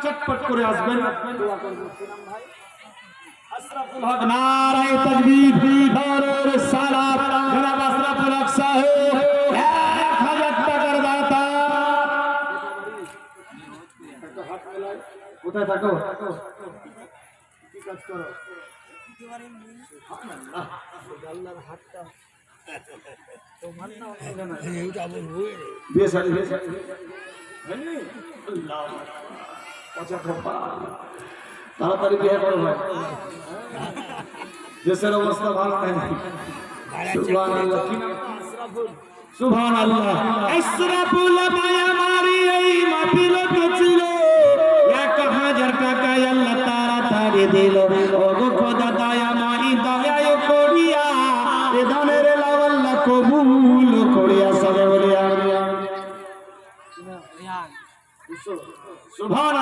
চটপট করে আসবেন। আশরাফুল হক নারায়ে তাকবীর, নারায়ে রিসালাত, জনাব আশরাফুল হক সাহেব 1000 টাকার দাতা। কোথায় থাকো, কি কাজ করো? আল্লাহর হাতটা তোমার না হবে না, এইটা বলবো বিয়ে শাদী আল্লাহ আচ্ছা খোপা তাড়াতাড়ি বিয়ে করো ভাই, দেশের অবস্থা ভালো নাই। সুবহানাল্লাহ, সুবহানাল্লাহ। আশরাফুল মায়া মারি এই মাহফিলতে ছিল, 1000 টাকা আল্লাহ তাড়াতাড়ি দিল। ওগো খোদা দয়া মাই দয়া করিয়া এ দানের লাভ আল্লাহ কবুল করিয়া সবে বলিয়া সুবহান।